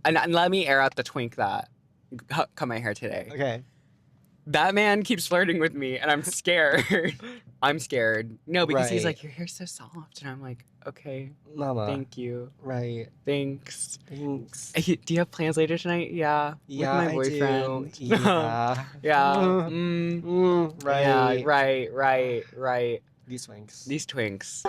And let me air out the twink that cut my hair today. Okay. That man keeps flirting with me, and I'm scared. I'm scared. No, because he's Right. like, your hair's so soft. And I'm like, okay, Mama. thank you. Right. Thanks. Thanks. Do you have plans later tonight? Yeah. Yeah, with my boyfriend. I do. Yeah. Yeah. Right. Yeah, right. These twinks. These twinks.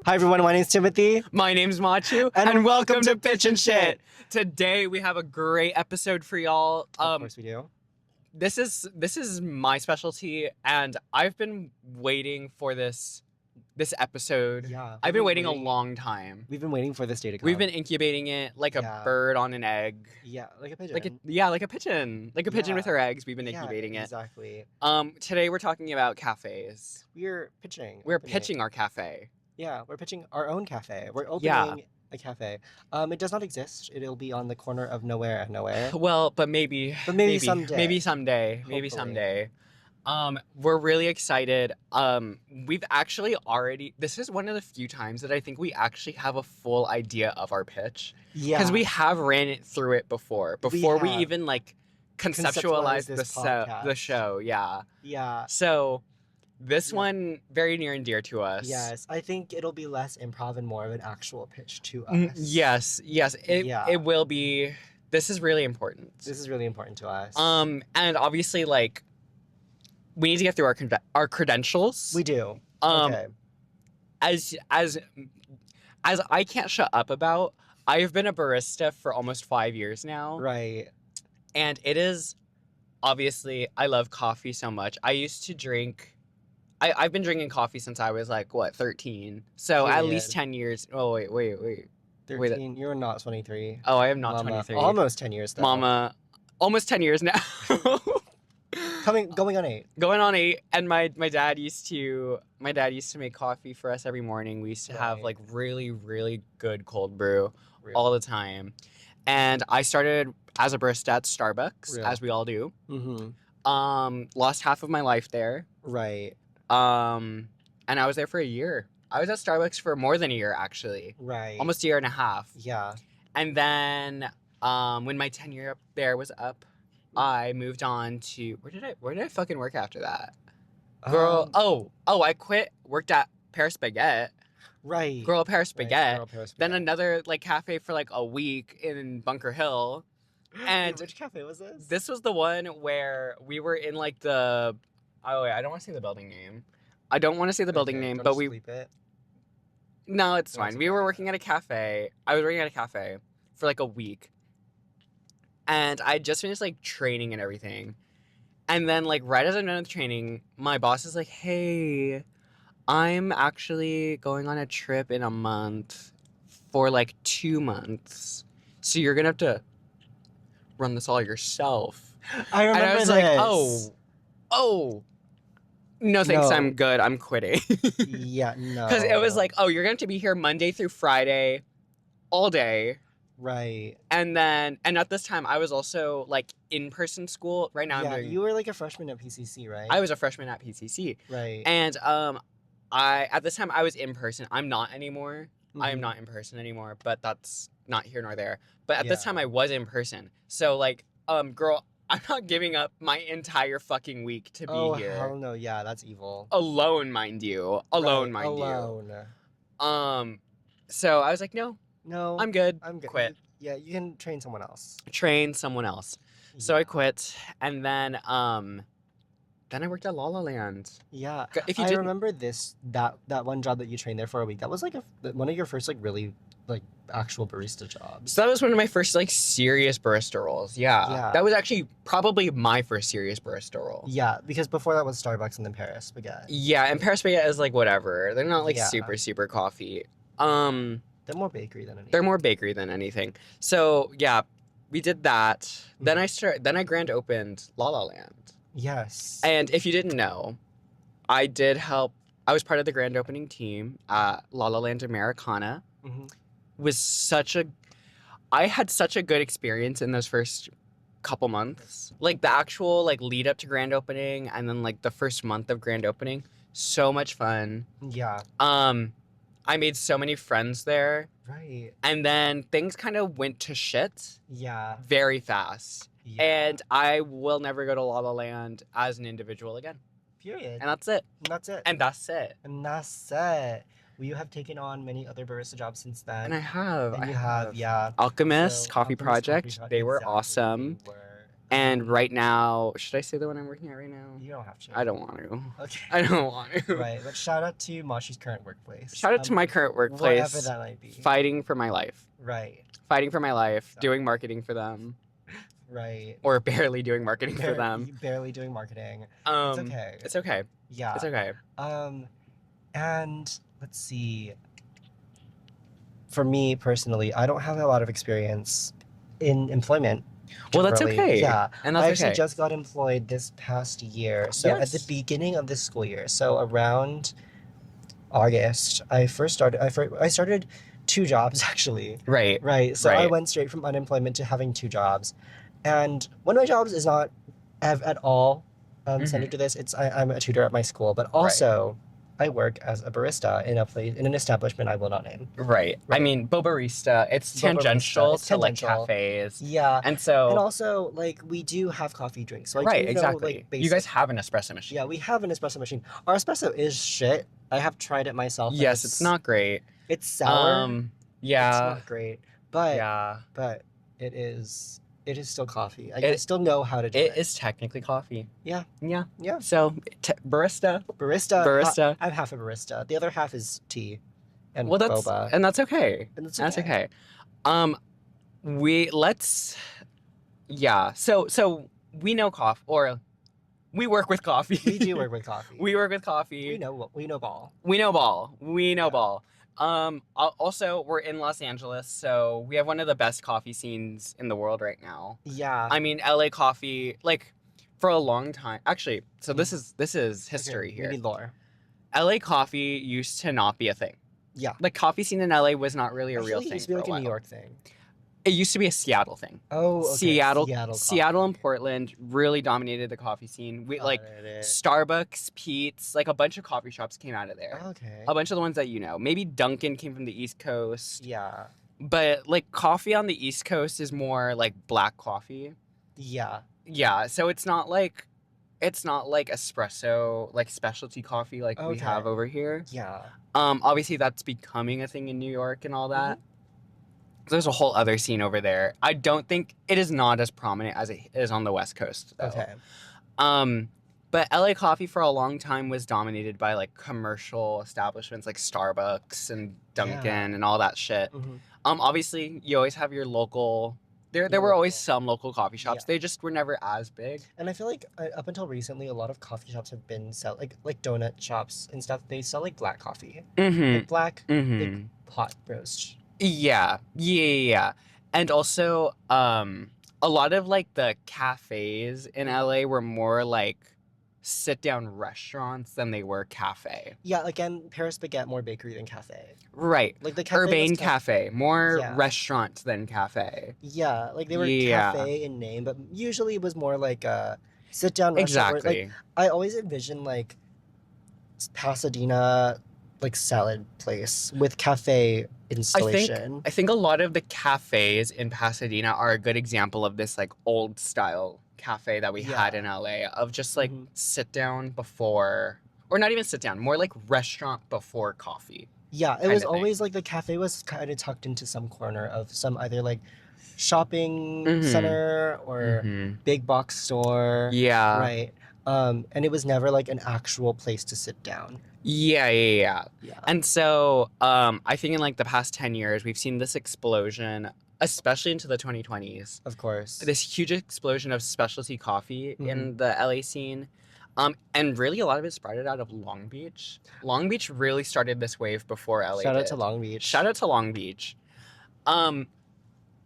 Hi everyone, my name's Timothy. My name's Machu, and welcome to Pitch and Shit. Today we have a great episode for y'all. Of course we do. This is my specialty, and I've been waiting for this episode. Yeah. I've been waiting a long time. We've been waiting for this day to come. We've been incubating it like a bird on an egg. Yeah, like a pigeon. Like a pigeon. Like a pigeon with her eggs. We've been incubating it. Exactly. Today we're talking about cafes. We're pitching. We're pitching our cafe. Yeah, we're pitching our own cafe. We're opening a cafe. It does not exist. It'll be on the corner of nowhere and nowhere. Well, but maybe someday. Maybe someday. Maybe someday. We're really excited. We've actually this is one of the few times that I think we actually have a full idea of our pitch. Yeah. Because we have ran it through it before we even like conceptualized the show. Yeah. Yeah. So this one, very near and dear to us. Yes, I think it'll be less improv and more of an actual pitch to us. Yes. It will be. This is really important. This is really important to us. And obviously, like, we need to get through our credentials. We do. Okay. As I can't shut up about, I've been a barista for almost 5 years now. Right. And it is, obviously, I love coffee so much. I used to drink. I've been drinking coffee since I was, 13. So at least 10 years. Oh, wait. 13? You're not 23. Oh, I am not Mama. 23. Almost 10 years, though. Mama. Almost 10 years now. Going on 8. Going on 8. And my dad used to make coffee for us every morning. We used to have, really, really good cold brew all the time. And I started as a barista at Starbucks, as we all do. Mm-hmm. Lost half of my life there. Right. And I was there for a year. I was at Starbucks for more than a year, actually. Right. Almost a year and a half. Yeah. And then, when my tenure up there was up, I moved on to where did I fucking work after that? Girl, I quit. Worked at Paris Baguette. Right. Girl, Paris Baguette. Girl, Paris Baguette. Then another cafe for a week in Bunker Hill. And which cafe was this? This was the one where we were in the. Oh wait, I don't want to say the building name. But we. Sleep it? No, it's fine. We were working at a cafe. I was working at a cafe for a week. And I just finished training and everything. And then right as I'm done with training, my boss is like, "Hey, I'm actually going on a trip in a month for 2 months. So you're going to have to run this all yourself." I remember and I was this. Oh. No, thanks. No. I'm good. I'm quitting. Yeah, no. Because it was you're going to be here Monday through Friday all day. Right. And at this time, I was also in-person school. Right now, you were a freshman at PCC, right? I was a freshman at PCC. Right. And at this time, I was in person. I'm not anymore. Mm-hmm. I am not in person anymore, but that's not here nor there. But at this time, I was in person. So, girl, I'm not giving up my entire fucking week to be here. Oh, hell no. Yeah, that's evil. Alone, mind you. Alone. So I was like, no, I'm good. Quit. Yeah, you can train someone else. Yeah. So I quit, and then I worked at La La Land. Yeah. I remember that one job that you trained there for a week. That was one of your first really actual barista jobs. So that was one of my first serious barista roles. Yeah. That was actually probably my first serious barista role. Yeah, because before that was Starbucks and then Paris Baguette. Yeah, and Paris Baguette is whatever. They're not super coffee. They're more bakery than anything. So yeah, we did that. Mm-hmm. Then I grand opened La La Land. Yes. And if you didn't know, I was part of the grand opening team at La La Land Americana. Mm-hmm. I had such a good experience in those first couple months. The actual lead up to grand opening and then the first month of grand opening, So much fun. Yeah. I made so many friends there. Right. And then things kind of went to shit Yeah. very fast. Yeah. And I will never go to La La Land as an individual again. Period. And that's it. And that's it. And that's it. And that's it. Well, you have taken on many other barista jobs since then. And I have. And you have, yeah. Alchemist So, Coffee Alchemist Project. Coffee Project, They were exactly, awesome. they were. And right now, should I say the one I'm working at right now? You don't have to. I don't want to. Okay. I don't want to. Right, but shout out to Mashi's current workplace. Shout out to my current workplace. Whatever that might be. Fighting for my life. Right. Fighting for my life. So- Doing marketing for them. Right. Or barely doing marketing for them. Barely doing marketing. It's okay. It's okay. Yeah. It's okay. And let's see. For me personally, I don't have a lot of experience in employment. Well, that's generally. okay. Yeah. And I that's actually okay. just got employed this past year. So at the Yes. beginning of this school year, so around August, I started 2 jobs actually. Right. Right. So I Right. went straight from unemployment to having 2 jobs. And one of my jobs is not at all centered to this. I'm a tutor at my school, but also I work as a barista in an establishment I will not name. Right. I Right. mean, Bobarista, it's Bobarista, tangential it's to like tangential. cafes. Yeah. And so And also, like, we do have coffee drinks. So I right, do know, exactly. like, You guys have an espresso machine. yeah, we have an espresso machine. Our espresso is shit. I have tried it myself. and Yes, it's not great. It's sour. It's Yeah. not great. But Yeah. it is still coffee. I It- still know how to do it. It is technically coffee. Yeah. Yeah. Yeah. So barista. Barista. Barista. I'm half a barista. The other half is tea and Well, that's boba. and that's okay. And it's That's okay. Yeah. So we know coffee, or we work with coffee. We do work with coffee. We work with coffee. We know ball. We know ball. We know Yeah. ball. Also, we're in Los Angeles, so we have one of the best coffee scenes in the world right now. Yeah. I mean, LA coffee, like, for a long time. Actually, so this is history Okay, here. We need lore. LA coffee used to not be a thing. Yeah. Like, coffee scene in LA was not really a I feel real like thing. it used to be for like a a New while. York thing. It used to be a Seattle thing. Oh, okay. Seattle coffee. and Portland really dominated the coffee scene. We Got like it. Starbucks, Pete's, like a bunch of coffee shops came out of there. Okay. A bunch of the ones that you know. Maybe Dunkin' came from the East Coast. Yeah. But like coffee on the East Coast is more like black coffee. Yeah. Yeah, so it's not like espresso, like specialty coffee like we have Okay. over here. Yeah. Obviously that's becoming a thing in New York and all that. There's a whole other scene over there. I don't think it is not as prominent as it is on the West Coast though. Okay. But LA coffee for a long time was dominated by like commercial establishments like Starbucks and Dunkin' Yeah. and all that shit. Mhm. Obviously you always have your local. There Your were always local. some local coffee shops. Yeah. They just were never as big. And I feel like up until recently, a lot of coffee shops have been sell like donut shops and stuff. They sell like black coffee, Mm-hmm. like black Mm-hmm. hot roast. Yeah. And also, a lot of like the cafes in LA were more like sit-down restaurants than they were cafe. Yeah, again, Paris Baguette more bakery than cafe. Right. Like the cafe Urbane was cafe, more Yeah. restaurant than cafe. Yeah, like they were Yeah. cafe in name, but usually it was more like a sit down restaurant. Where, Exactly. like I always envision like Pasadena like salad place with cafe installation. I think a lot of the cafes in Pasadena are a good example of this like old style cafe that we had Yeah. in LA of just like Mhm. sit down before, or not even sit down, more like restaurant before coffee. Yeah, it kinda was thing. always like the cafe was kind of tucked into some corner of some either like shopping Mhm. center or big box store. Yeah. Right. And it was never like an actual place to sit down. Yeah. Yeah. And so I think in like the past 10 years, we've seen this explosion, especially into the 2020s, Of course. this huge explosion of specialty coffee in the LA scene. And really a lot of it started out of Long Beach. Long Beach really started this wave before LA Shout out did. to Long Beach. Shout out to Long Beach.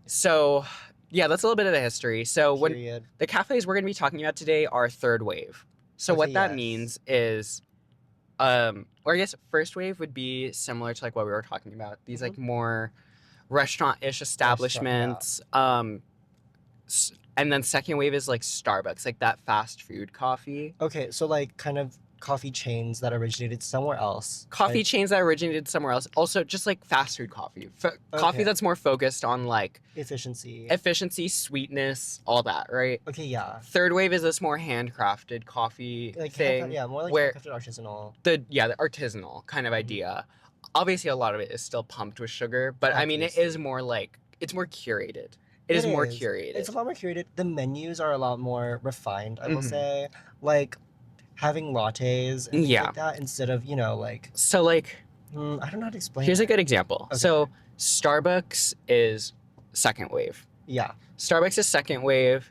So yeah, that's a little bit of the history. So when Period. the cafes we're going to be talking about today are third wave. So Okay, what that yes. means is, or I guess first wave would be similar to like what we were talking about. These like more restaurant-ish establishments. And then second wave is like Starbucks, like that fast food coffee. Okay, so like kind of coffee chains that originated somewhere else. Coffee Right? chains that originated somewhere else. Also, just like fast food coffee. Coffee Okay. that's more focused on like Efficiency. efficiency, sweetness, all that, right? Okay, yeah. Third wave is this more handcrafted coffee Like thing yeah, more like where handcrafted artisanal. the artisanal kind of Mhm. idea. Obviously, a lot of it is still pumped with sugar, but I mean, it is Obviously. more like it's more curated. It It is more is. curated. It's a lot more curated. The menus are a lot more refined, I will Mhm. say. Like having lattes and things Yeah. like that instead of, like So like, I don't know how to explain here's a it. good example. Okay. So Starbucks is second wave. Yeah. Starbucks is second wave.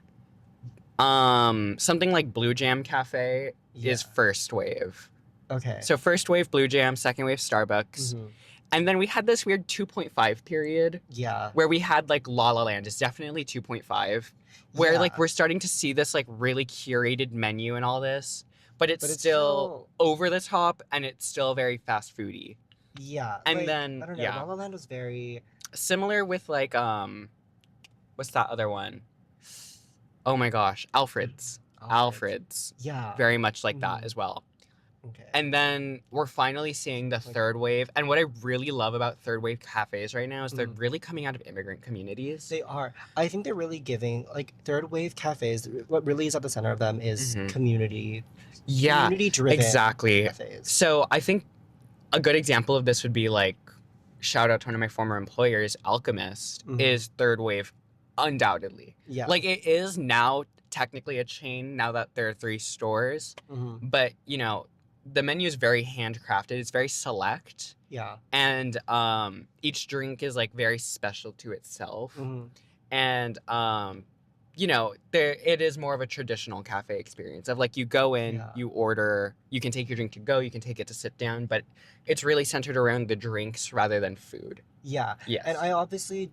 Something like Blue Jam Cafe is Yeah. first wave. Okay. So first wave Blue Jam, second wave Starbucks. Mhm. And then we had this weird 2.5 period Yeah. where we had like La La Land is definitely 2.5, where Yeah. like we're starting to see this like really curated menu and all this, but it's, But it's still over the top and it's still very fast foody. Yeah. And like, then I don't know. yeah, La La Land was very similar with like what's that other one? Oh my gosh, Alfred's. Alfred's. Yeah. Very much like that Mhm. as well. Okay. And then we're finally seeing the third wave. And what I really love about third wave cafes right now is they're really coming out of immigrant communities. They are. I think they're really giving like third wave cafes. What really is at the center of them is Mhm. community Yeah, driven exactly. cafes. So I think a good example of this would be like, shout out to one of my former employers, Alchemist, Mhm. is third wave, undoubtedly. Yeah. Like it is now technically a chain now that there are 3 stores, Mhm. but the menu is very handcrafted. It's very select. Yeah. And each drink is like very special to itself. Mhm. And there it is more of a traditional cafe experience of like you go in, Yeah. you order, you can take your drink to go, you can take it to sit down, but it's really centered around the drinks rather than food. Yeah. Yes. And I obviously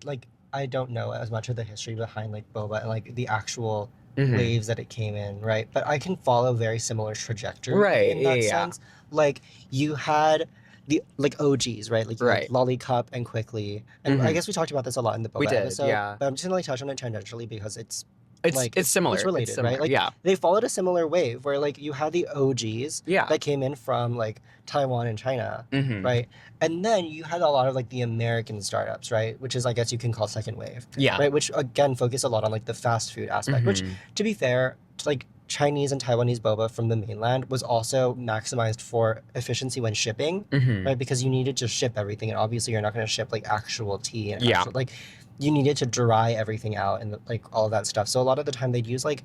I don't know as much of the history behind like boba and like the actual Mhm. waves that it came in, right? But I can follow very similar trajectory Right, in that yeah. sense. Like you had the like OGs, right? Like you had Right. Lollicup and Quickly. And I Mhm. guess we talked about this a lot in the boba We did, episode. yeah. But I'm just gonna like touch on it tangentially because it's It's similar. It's related, similar, right? Like yeah. they followed a similar wave where like you had the OGs Yeah. that came in from like Taiwan and China, Mhm. right? And then you had a lot of like the American startups, right? Which is I guess you can call second wave, Yeah. right? Which again focus a lot on like the fast food aspect. Which Mhm. to be fair, like Chinese and Taiwanese boba from the mainland was also maximized for efficiency when shipping, Mhm. right? Because you needed to ship everything, and obviously you're not going to ship like actual tea and Yeah. like you needed to dry everything out and like all of that stuff. So a lot of the time they'd use like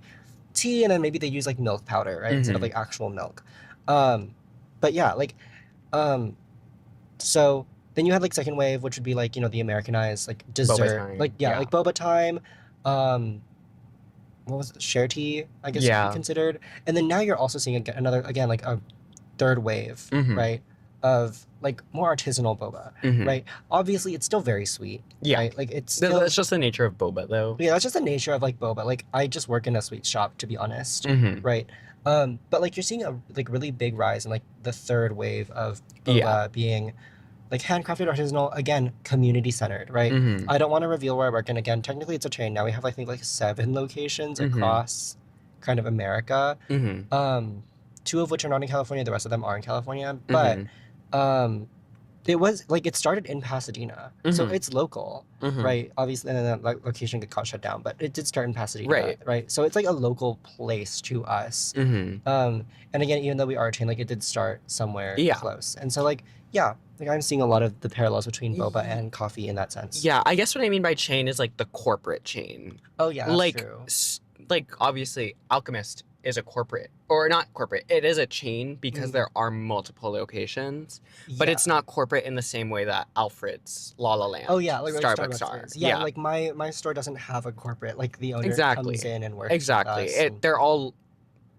tea and then maybe they'd use like milk powder, right? Instead of Mhm. like actual milk. But yeah, like so then you had like second wave, which would be like, the Americanized like dessert. time, Like yeah. like boba time. What was it? Share tea, I guess would Yeah. be considered. And then now you're also seeing another again like a third wave, Mhm. right? Of like more artisanal boba, Mhm. right? Obviously it's still very sweet. Yeah. Right? Like it's still That's just the nature of boba, though. yeah, that's just the nature of like boba. Like I just work in a sweet shop, to be honest, Mhm. right? But like you're seeing a like really big rise in like the third wave of boba Yeah. being like handcrafted artisanal, again, community centered, right? Mhm. I don't want to reveal where I work, and again, technically it's a chain. Now we have I think like 7 locations Mhm. across kind of America. Mhm. 2 of which are not in California, the rest of them are in California. But Mhm. it was like it started in Pasadena, so Mhm. it's local, Mhm. right? Obviously, and then that location got shut down, but it did start in Pasadena, Right. right? So it's like a local place to us. Mhm. And again, even though we are a chain, like it did start somewhere Yeah. close, and so like yeah, like I'm seeing a lot of the parallels between boba Ye- and coffee in that sense. Yeah, I guess what I mean by chain is like the corporate chain. Oh yeah, that's like, true. like obviously, Alchemist is a corporate, or not corporate. It is a chain because Mhm. there are multiple locations, but it's not corporate in the same way that Alfred's, La La Land, Oh yeah, like Starbucks are. is. Yeah, like my store doesn't have a corporate. Like the owner Exactly. comes in and works Exactly. with us. And,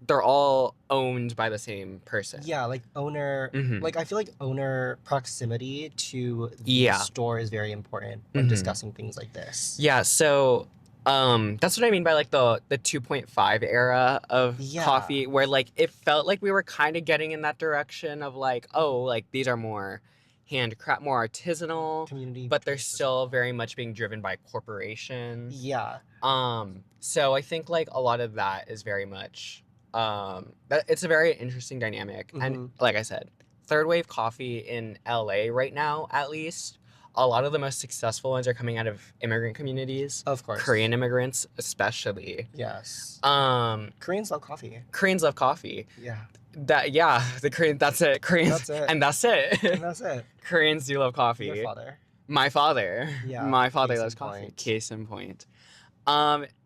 They're all owned by the same person. yeah, like owner. Mhm. Like I feel like owner proximity to the Yeah. store is very important when Mhm. discussing things like this. Yeah, so that's what I mean by like the 2.5 era of Yeah. coffee, where like it felt like we were kind of getting in that direction of like, oh, like these are more handcraft, more artisanal, Community, but they're still very much being driven by corporations. yeah. So I think like a lot of that is very much it's a very interesting dynamic. And Mhm. like I said, third wave coffee in LA right now, at least, a lot of the most successful ones are coming out of immigrant communities, Of course. Korean immigrants especially. Yes. Um, Koreans love coffee. Koreans love coffee. Yeah. The Korean, that's it. Koreans, That's it. and that's it. And that's it. Koreans do love coffee. Your father. My father. Yeah. My father Case loves in coffee. point. Case in point.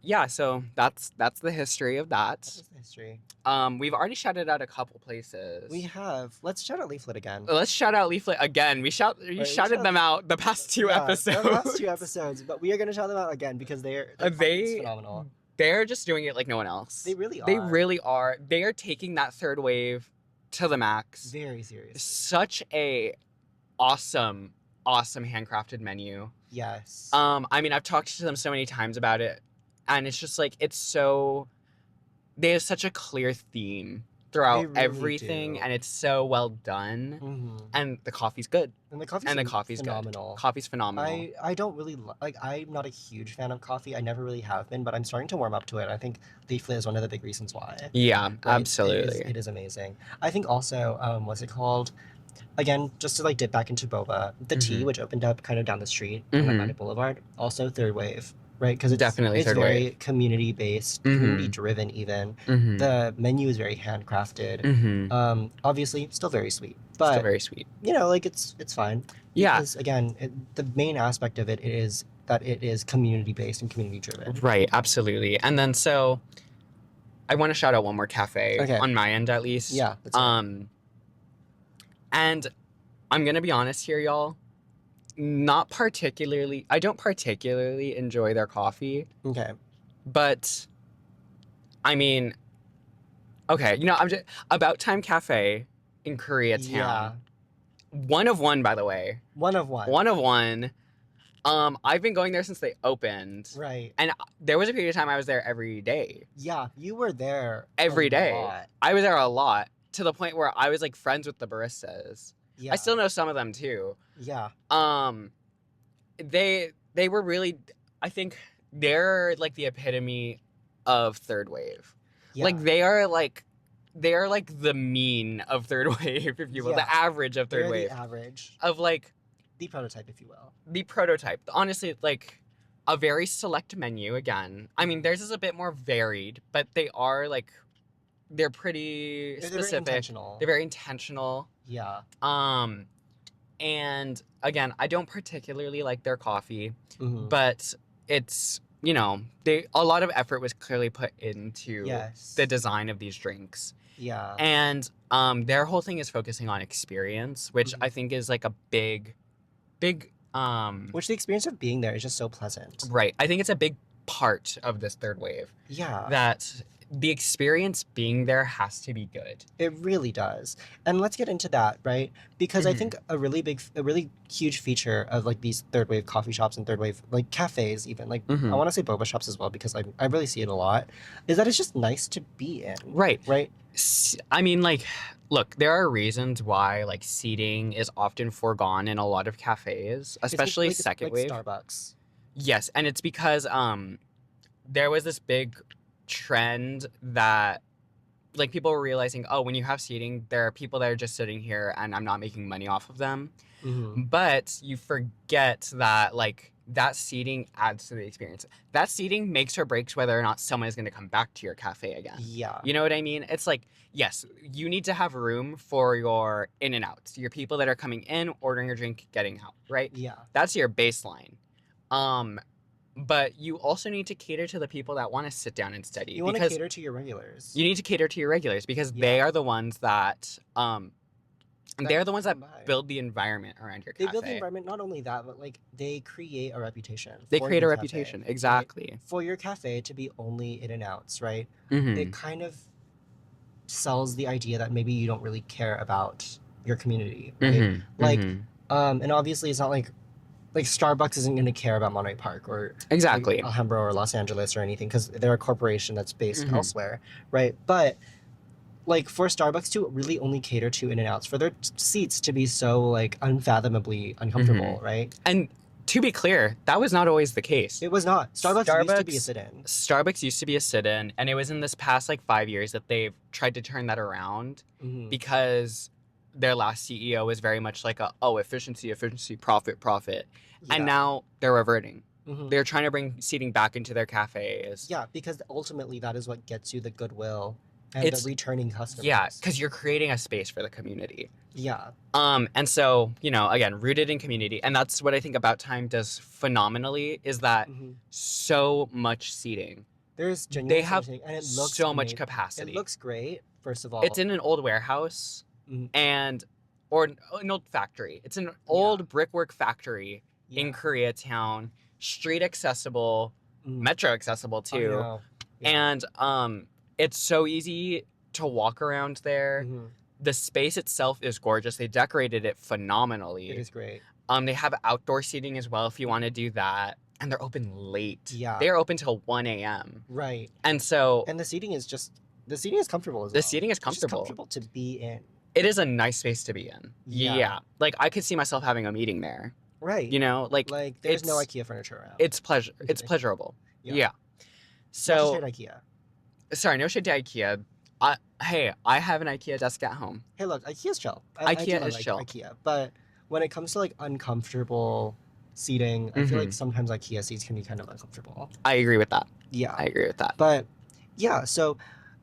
Yeah, so that's the history of that. That is the history. We've already shouted out a couple places. We have. Let's shout out Leaflet again. Let's shout out Leaflet again. We shouted them out the past two episodes. The last 2 episodes, but we are gonna shout them out again because they're phenomenal. They're just doing it like no one else. They really are. They really are. They are taking that third wave to the max. Very serious. Such a awesome handcrafted menu. Yes. I mean, I've talked to them so many times about it, and it's just like they have such a clear theme throughout They really everything, do. and it's so well done. Mhm. And the coffee's good. And the coffee's phenomenal. good. Coffee's phenomenal. I don't really like. I'm not a huge fan of coffee. I never really have been, but I'm starting to warm up to it. I think Leaflet is one of the big reasons why. Yeah, Right? absolutely. It is amazing. I think also, what's it called? Again, just to like dip back into boba, the tea, Mhm. which opened up kind of down the street on Mhm. Atlantic Boulevard, also third wave, right? Because it's Definitely it's third very wave. community based, Mhm. community driven. Even Mm-hmm. the menu is very handcrafted. Mm-hmm. Obviously, still very sweet, Still but very sweet. like it's fine. Yeah. Because again, the main aspect of it is that it is community based and community driven. Right, absolutely. And then so I want to shout out one more cafe Okay. on my end at least. Yeah. That's it. And I'm gonna be honest here, y'all. I don't particularly enjoy their coffee, Okay. but I mean, okay, I'm just About Time Cafe in Koreatown. Yeah. One of one, by the way. One of one. One of one. I've been going there since they opened. Right. And there was a period of time I was there every day. Yeah, you were there Every a day. lot. I was there a lot to the point where I was like friends with the baristas. Yeah. I still know some of them too. Yeah. They were really, I think they're like the epitome of third wave. Yeah. Like they are like the mean of third wave, if you will, Yeah. the average of third They're wave the average, of like the prototype, if you will. the prototype. Honestly, like a very select menu again. I mean, theirs is a bit more varied, but they are like they're pretty They're very specific. intentional. They're very intentional. Yeah. And again, I don't particularly like their coffee, Mhm. but it's a lot of effort was clearly put into Yes. the design of these drinks. Yeah. And their whole thing is focusing on experience, which Mhm. I think is like a big Which the experience of being there is just so pleasant. right. I think it's a big part of this third wave Yeah. that the experience being there has to be good. It really does. And let's get into that, right? Because I Mhm. think a really huge feature of like these third wave coffee shops and third wave like cafes even, like Mhm. I want to say boba shops as well because I really see it a lot, is that it's just nice to be in. Right. Right? I mean, like, look, there are reasons why like seating is often foregone in a lot of cafes, especially It's second like wave. Starbucks. Yes, and it's because there was this big trend that like people were realizing, oh, when you have seating, there are people that are just sitting here and I'm not making money off of them. Mhm. But you forget that like that seating adds to the experience. That seating makes or breaks whether or not someone is going to come back to your cafe again. Yeah. You know what I mean? It's like, yes, you need to have room for your in and outs, your people that are coming in, ordering a drink, getting out, right? Yeah. That's your baseline. But you also need to cater to the people that want to sit down and study. You want to because cater to your regulars. you need to cater to your regulars because Yeah. they are the ones that they're the ones that come by. build the environment around your cafe. They build the environment. Not only that, but like they create a reputation. They for create a your cafe, reputation. right? Exactly. For your cafe to be only in and outs, right? Mhm. It kind of sells the idea that maybe you don't really care about your community, right? Mhm. Like, Mhm. And obviously it's not like Starbucks isn't going to care about Monterey Park or Exactly. like, Alhambra or Los Angeles or anything because they're a corporation that's based Mhm. elsewhere, right? But like for Starbucks to really only cater to in and outs, for their seats to be so like unfathomably uncomfortable, right? And to be clear, that was not always the case. It was not. Starbucks used to be a sit-in. Starbucks used to be a sit-in, and it was in this past like 5 years that they've tried to turn that around Mhm. because their last CEO was very much like efficiency, profit. Yeah. And now they're reverting. Mhm. They're trying to bring seating back into their cafes. Yeah, because ultimately that is what gets you the goodwill and It's- the returning customers. Yeah, because you're creating a space for the community. Yeah. And so, again, rooted in community. And that's what I think About Time does phenomenally is that Mhm. so much seating. There's genuine They have and it looks so much amazing. capacity. It looks great, first of all. It's in an old warehouse or an old factory. It's an old brickwork factory in Koreatown, street accessible, metro accessible I too. know. Yeah. And it's so easy to walk around there. Mhm. The space itself is gorgeous. They decorated it phenomenally. It is great. They have outdoor seating as well if you want to do that. And they're open late. Yeah. They're open till 1 a.m. Right. And so And the seating is comfortable as well. the seating is It's just comfortable. comfortable to be in. It is a nice space to be in. Yeah. Like I could see myself having a meeting there. Right. Like there's no it's- IKEA furniture around. It's pleasurable. Yeah. Yeah. Not So to shade IKEA. sorry, no shade to IKEA. I have an IKEA desk at home. Hey, look, IKEA's chill. IKEA do is like chill. IKEA, but when it comes to like uncomfortable seating, I feel like Mhm. sometimes IKEA seats can be kind of uncomfortable. I agree with that. Yeah. I agree with that. But yeah, so,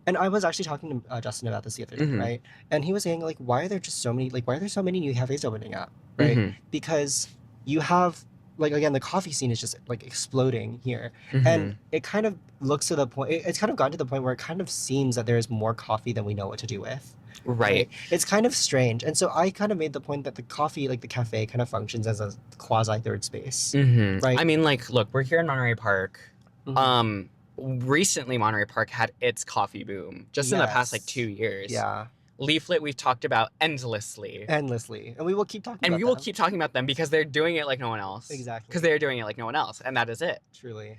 and I was actually talking to Justin about this the other day, Mhm. right? And he was saying like, why are there so many new cafes opening up, right? Mhm. Because you have like again the coffee scene is just like exploding here, Mhm. and it kind of looks to the point. It's kind of gotten to the point where it kind of seems that there is more coffee than we know what to do with. Right. It's kind of strange, and so I kind of made the point that the coffee, like the cafe, kind of functions as a quasi third space. Mhm. Right. I mean, like, look, we're here in Monterey Park. Mhm. Recently Monterey Park had its coffee boom just in the past like Yes. 2 years. Yeah, Leaflet we've talked about endlessly. endlessly, and we will keep talking. And about we will them. keep talking about them because they're doing it like no one else. Exactly. Because they're doing it like no one else, and that is it. Truly.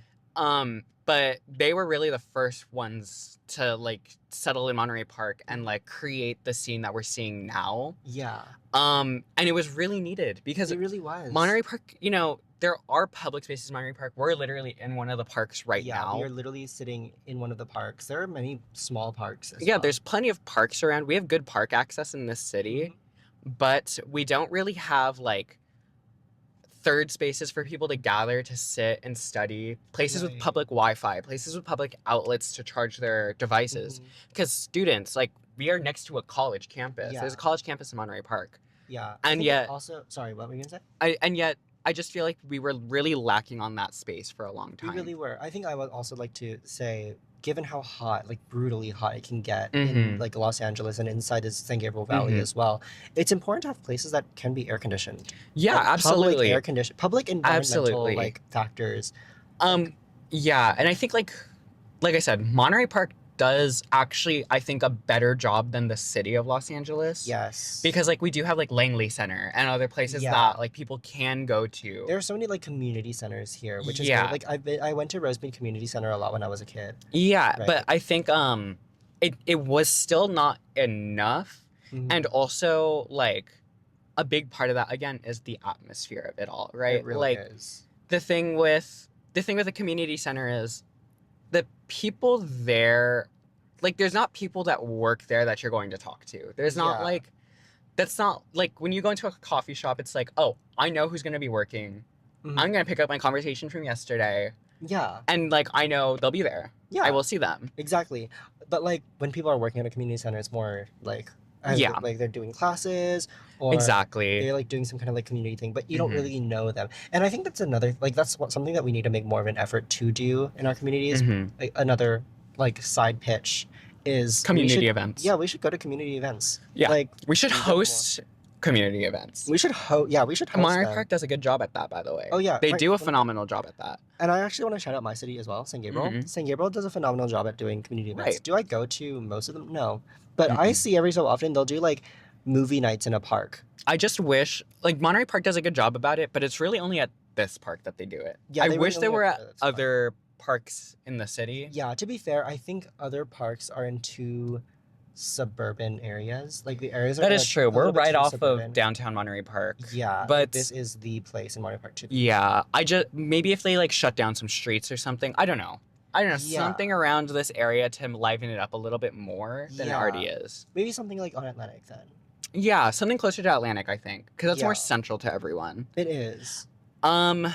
But they were really the first ones to like settle in Monterey Park and like create the scene that we're seeing now. Yeah, And it was really needed because it really was. Monterey Park, there are public spaces in Monterey Park. We're literally in one of the parks right now. we are literally sitting in one of the parks. There are many small parks. As Yeah, well. there's plenty of parks around. We have good park access in this city, but we don't really have like third spaces for people to gather to sit and study, places with Right. public Wi-Fi, places with public outlets to charge their devices. Mhm. Because students, like, we are next to a college campus. There's a Yeah. college campus in Monterey Park. Yeah, And I think yet- also, sorry, what were you gonna say? And yet, I just feel like we were really lacking on that space for a long time. We really were. I think I would also like to say, given how hot, like brutally hot it can get Mhm. in like Los Angeles and inside the San Gabriel Valley Mhm. as well, it's important to have places that can be air conditioned. Yeah, Like, absolutely. public environmental Absolutely. like factors. Yeah, and I think like I said, Monterey Park does actually, I think, a better job than the city of Los Angeles. Yes. Because like we do have like Langley Center and other places Yeah. that like people can go to. there are so many like community centers here, which is Yeah. great. Like I went to Rosemead Community Center a lot when I was a kid. Yeah, Right. but I think it was still not enough. Mhm. And also like a big part of that again is the atmosphere of it all, right? It really like is. the thing with the community center is the people there, like there's not people that work there that you're going to talk to. There's not Yeah. like that's not like when you go into a coffee shop, it's like, oh, I know who's gonna be working. Mhm. I'm gonna pick up my conversation from yesterday. Yeah. And like I know they'll be there. Yeah. I will see them. Exactly. But like when people are working at a community center, it's more like Yeah. like they're doing classes or Exactly. they're like doing some kind of like community thing, but you don't Mhm. really know them. And I think that's another like something that we need to make more of an effort to do in our communities. Mhm. Like, another like side pitch is we Community should- events. Yeah, we should go to community events. Yeah. Like We should do that host community events. we should host Monterey them. Park does a good job at that, by the way. Oh, yeah. They Right. do a phenomenal job at that. And I actually want to shout out my city as well, San Gabriel. Mhm. San Gabriel does a phenomenal job at doing community events. Right. Do I go to most of them? No. But I Mhm. see every so often they'll do like movie nights in a park. I just wish, like, Monterey Park does a good job about it, but it's really only at this park that they do it. Yeah, I they wish really they only were have at this park. other parks in the city. Yeah, to be fair, I think other parks are in too suburban areas. Like the areas are That is true. a We're little bit right too off of suburban. downtown Monterey Park. Yeah, like But this is the place in Monterey Park to be. yeah, maybe if they like shut down some streets or something. I don't know. Yeah, Something around this area to liven it up a little bit more than it already yeah. is. Maybe something like on Atlantic then. Yeah, something closer to Atlantic, I think, because that's more Yeah, central to everyone. it is. Um,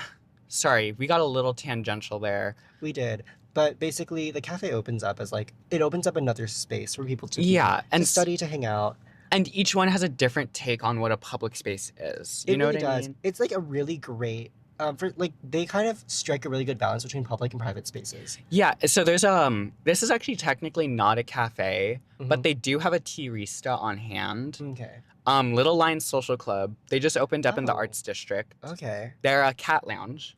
sorry, we got a little tangential there. We did. But basically, the cafe opens up as like, it opens up another space for people to be, Yeah, to study, to hang out. and each one has a different take on what a public space is. You It know really what I does. mean? It's like a really great, for like, they kind of strike a really good balance between public and private spaces. Yeah, so there's this is actually technically not a cafe, but Mhm. they do have a tea-rista on hand. Okay. Little Lion Social Club. They just opened up in the Oh, Arts District. okay. They're a cat lounge.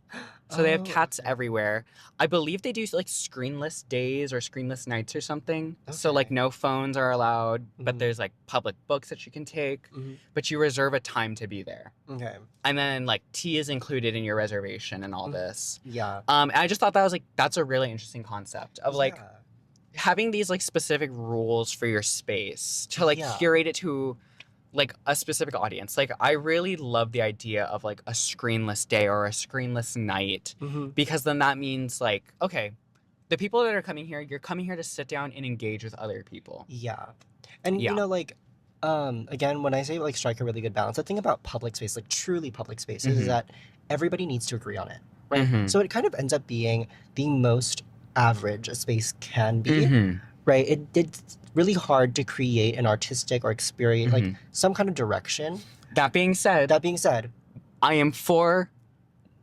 So they have Oh, cats okay. everywhere. I believe they do like screenless days or screenless nights or something. So like Okay. no phones are allowed, but Mhm. there's like public books that you can take, Mhm. but you reserve a time to be there. Okay. And then like tea is included in your reservation and all Mhm. this. Yeah. And I just thought that was like that's a really interesting concept of like Yeah. having these like specific rules for your space to like Yeah. curate it to like a specific audience. Like I really love the idea of like a screenless day or a screenless night Mhm. because then that means like okay, the people that are coming here, you're coming here to sit down and engage with other people. Yeah. And you Yeah. know, like, again, when I say like strike a really good balance, the thing about public space, like truly public spaces, is Mhm. that everybody needs to agree on it, right? Mhm. So it kind of ends up being the most average a space can be, Mhm. right? It's really hard to create an artistic or experience, like Mhm. some kind of direction. That being said, That being said, I am for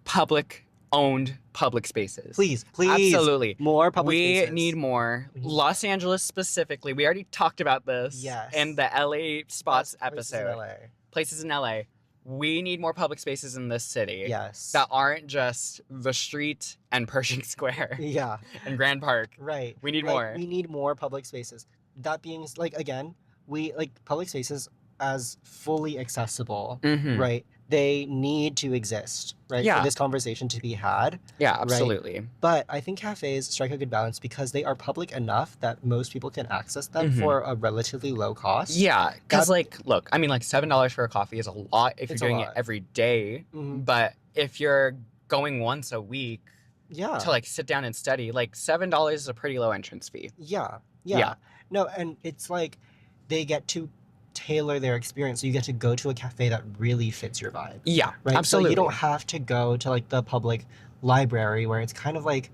public owned public spaces. please, Absolutely. more public We spaces. need more. We need Los Angeles specifically. We already talked about this Yes. in the LA spots Places in episode. LA. Places in LA. We need more public spaces in this city Yes. that aren't just the street and Pershing Square Yeah. and Grand Park. Right. We need Like, more. we need more public spaces. That being like again, we like public spaces as fully accessible, Mhm. right? They need to exist, right? Yeah. For this conversation to be had. Yeah, absolutely. But I think cafes strike a good balance because they are public enough that most people can access them Mhm. for a relatively low cost. Yeah, because That- like, look, I mean, like $7 for a coffee is a lot if you're It's a doing it lot. every day. Mhm. But if you're going once a week Yeah. to like sit down and study, like $7 is a pretty low entrance fee. Yeah. Yeah. No, and it's like they get to tailor their experience. So you get to go to a cafe that really fits your vibe. Yeah, Right. absolutely. So you don't have to go to like the public library where it's kind of like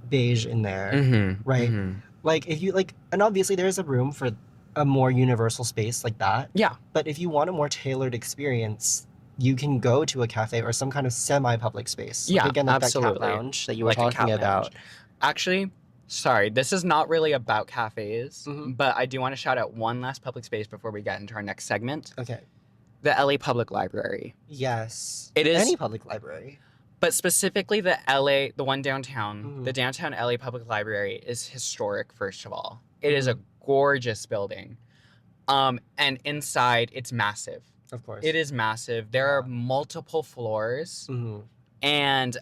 beige in there. Mm-hmm. Right. Mm-hmm. Like if you like, and obviously there's a room for a more universal space like that. Yeah. But if you want a more tailored experience, you can go to a cafe or some kind of semi-public space. Yeah, Like, again, like absolutely. that cat lounge that you were Like a cat talking lounge. about. Actually, sorry, this is not really about cafes, Mhm. but I do want to shout out one last public space before we get into our next segment. Okay. The LA Public Library. Yes. It is- Any public library. But specifically the LA, the one downtown, Mhm. the downtown LA Public Library is historic, first of all. It is a gorgeous building. And inside it's massive. Of course. It is massive. There are Yeah. multiple floors Hmm. and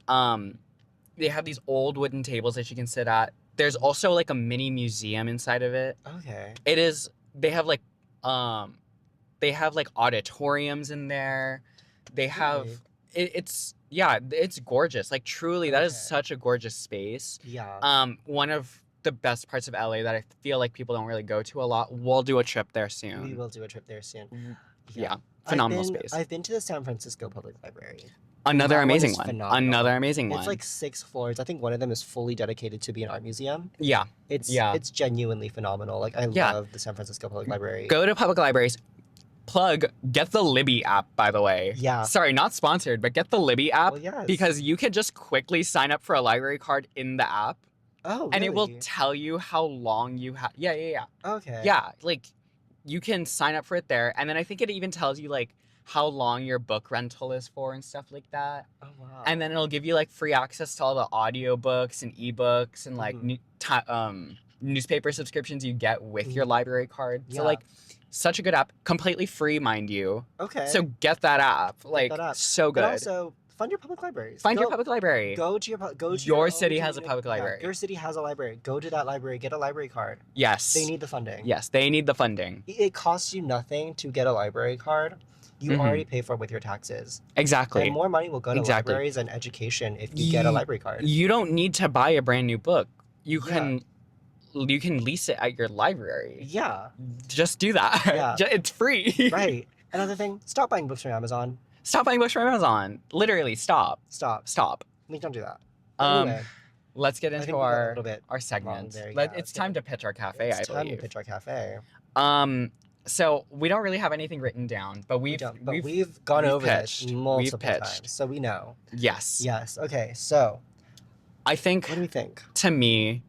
they have these old wooden tables that you can sit at. There's also like a mini museum inside of it. Okay. It is they have like auditoriums in there. They have Really? it's gorgeous. Like truly that is Okay. such a gorgeous space. Yeah. One of the best parts of LA that I feel like people don't really go to a lot. We'll do a trip there soon. We will do a trip there soon. Yeah. Phenomenal I've been, space. I've been to the San Francisco Public Library. Another that one amazing is one. phenomenal. Another amazing one. It's like 6 floors. I think one of them is fully dedicated to be an art museum. yeah. It's Yeah. it's genuinely phenomenal. Like I Yeah. love the San Francisco Public Library. Go to public libraries. Plug, get the Libby app, by the way. Yeah. Sorry, not sponsored, but get the Libby app Well, yes. because you can just quickly sign up for a library card in the app oh, and it will really? tell you how long you have. Yeah. Okay. Yeah, like you can sign up for it there. And then I think it even tells you like how long your book rental is for and stuff like that. Oh wow. And then it'll give you like free access to all the audiobooks and ebooks and like newspaper subscriptions you get with your library card. So Yeah. like such a good app, completely free, mind you. okay. So get that app. Like that app. so good. But also fund your public libraries. Find your public library. Go to your Your city has a public library. Your city has a library. Go to that library. Get a library card. Yes. They need the funding. Yes, they need the funding. It costs you nothing to get a library card. You already pay for it with your taxes. Exactly. And more money will go to libraries and education if you get a library card. You don't need to buy a brand new book. You can lease it at your library. Yeah. Just do that. Yeah. It's free. Right. Another thing, stop buying books from Amazon. Stop buying books from Amazon. Literally, stop. Stop. Like, don't do that. Anyway, let's get into our segment. Yeah, it's time to pitch our cafe, I believe. It's time to pitch our cafe. So we don't really have anything written down, but we've gone over pitched. this multiple times, so we know. Yes. Yes. Okay. So, I think. What do we think? To me,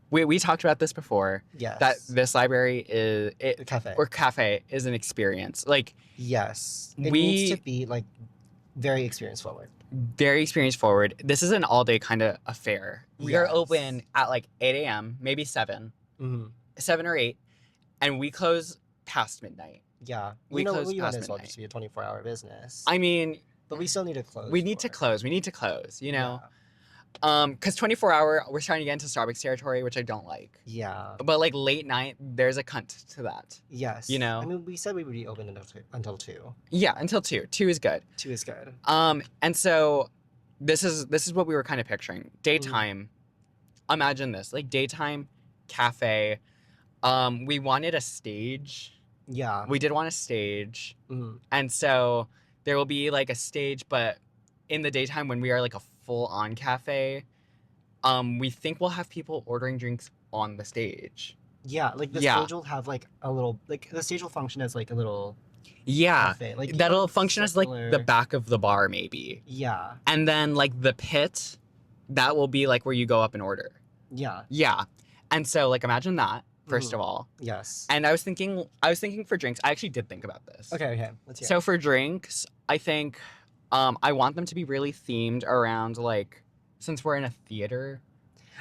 we talked about this before. Yes. That this library is cafe is an experience. Like. Yes. It needs to be like very experience forward. Very experience forward. This is an all day kind of affair. We are open at like 8 a.m., maybe 7, 7 or 8, and we close past midnight. Yeah. We might as well just be a 24-hour business. I mean, but we still need to close. We need to close, you know? Because 24-hour, we're starting to get into Starbucks territory, which I don't like. Yeah. But like late night, there's a cunt to that. Yes. You know? I mean, we said we would be open until 2. Yeah, until 2. 2 is good. 2 is good. And so this is what we were kind of picturing. Daytime. Imagine this, like daytime cafe. We wanted a stage. Yeah. We did want a stage. And so there will be like a stage, but in the daytime when we are like a full-on cafe, we think we'll have people ordering drinks on the stage. Yeah, like the stage will have like a little, like the stage will function as like a little cafe. Like that'll function as like the back of the bar maybe. Yeah. And then like the pit, that will be like where you go up and order. Yeah. Yeah. And so like imagine that, first of all. Yes. And I was thinking for drinks, I actually did think about this. Okay, let's hear it. So for drinks, I think I want them to be really themed around like, since we're in a theater.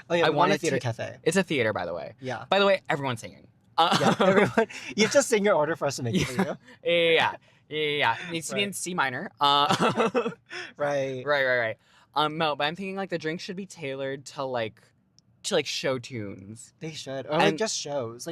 Oh yeah, I want a theater cafe. It's a theater, by the way. Yeah. By the way, everyone's singing. Yeah, everyone. You have to sing your order for us to make it for you. Yeah. It needs to be in C minor. Right. No, but I'm thinking like the drink should be tailored to like show tunes. They should, or like just shows,